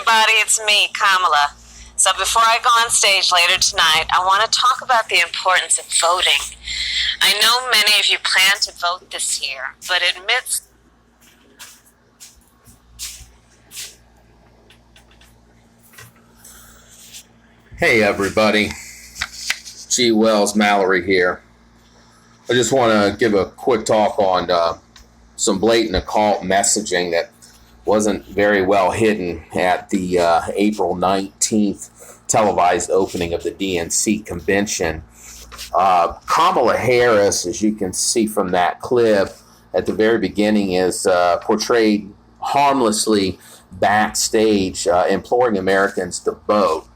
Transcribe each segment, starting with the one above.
everybody, it's me, Kamala. So before I go on stage later tonight, I want to talk about the importance of voting. I know many of you plan to vote this year, but admits... Hey everybody, G. Wells Mallory here. I just want to give a quick talk on some blatant occult messaging that wasn't very well hidden at the April 19th televised opening of the DNC convention. Kamala Harris, as you can see from that clip at the very beginning, is portrayed harmlessly backstage imploring Americans to vote.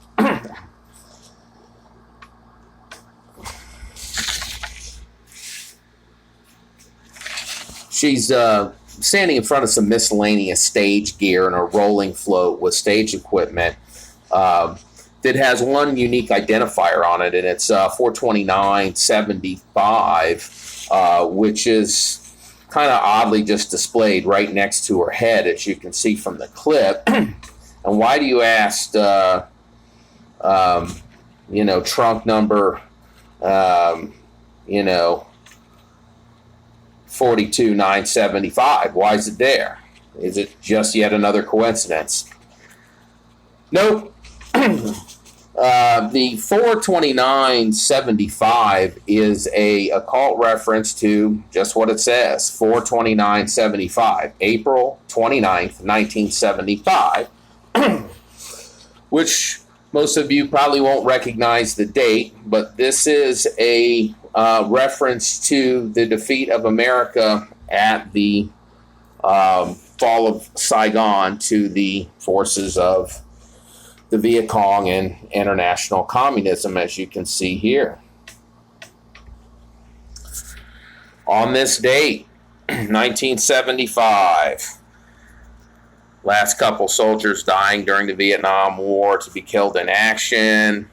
She's standing in front of some miscellaneous stage gear and a rolling float with stage equipment that has one unique identifier on it, and it's 429.75, which is kind of oddly just displayed right next to her head, as you can see from the clip. And why do you ask, trunk number, 42,975. Why is it there? Is it just yet another coincidence? Nope. The 429.75 is a occult reference to just what it says, 429.75, April 29th, 1975, which most of you probably won't recognize the date, but this is a reference to the defeat of America at the fall of Saigon to the forces of the Viet Cong and international communism, as you can see here. On this date, 1975, last couple soldiers dying during the Vietnam War to be killed in action.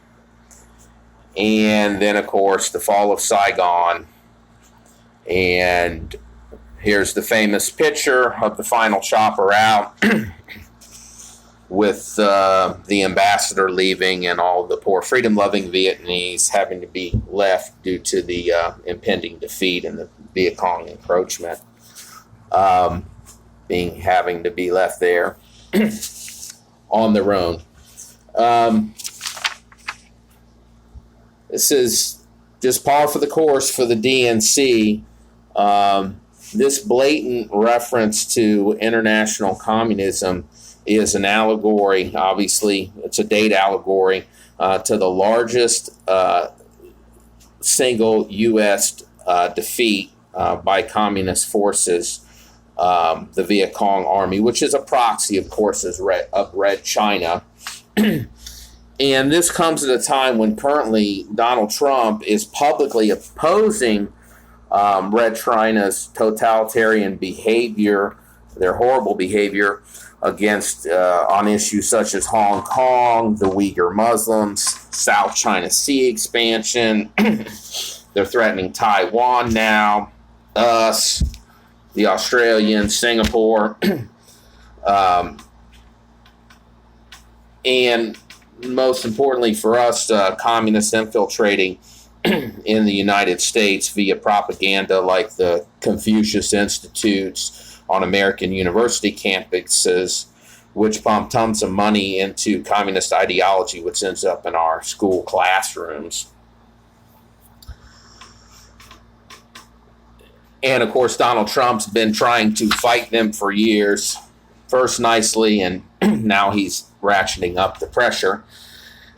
And then, of course, the fall of Saigon. And here's the famous picture of the final chopper out with the ambassador leaving and all the poor freedom-loving Vietnamese having to be left due to the impending defeat and the Viet Cong encroachment, having to be left there on their own. This is just par for the course for the DNC. This blatant reference to international communism is an allegory. Obviously, it's a date allegory to the largest single U.S. defeat by communist forces, the Viet Cong Army, which is a proxy, of course, of Red China. And this comes at a time when currently Donald Trump is publicly opposing Red China's totalitarian behavior, their horrible behavior against on issues such as Hong Kong, the Uyghur Muslims, South China Sea expansion. They're threatening Taiwan now, us, the Australians, Singapore, and most importantly for us, communists infiltrating in the United States via propaganda like the Confucius Institutes on American university campuses, which pump tons of money into communist ideology, which ends up in our school classrooms. And of course, Donald Trump's been trying to fight them for years, first nicely, and now he's ratcheting up the pressure.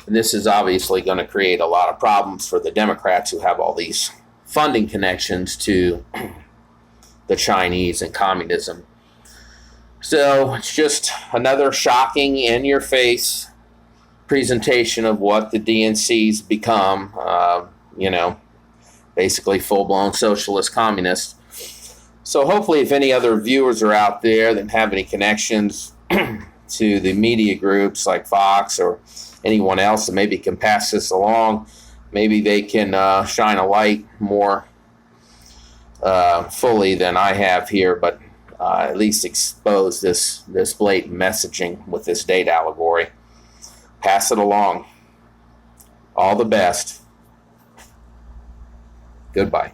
And this is obviously going to create a lot of problems for the Democrats who have all these funding connections to the Chinese and communism. So it's just another shocking, in-your-face presentation of what the DNC's become, basically full-blown socialist communists. So hopefully if any other viewers are out there that have any connections to the media groups like Fox or anyone else that maybe can pass this along, maybe they can shine a light more fully than I have here. But at least expose this blatant messaging with this date allegory. Pass it along. All the best. Goodbye.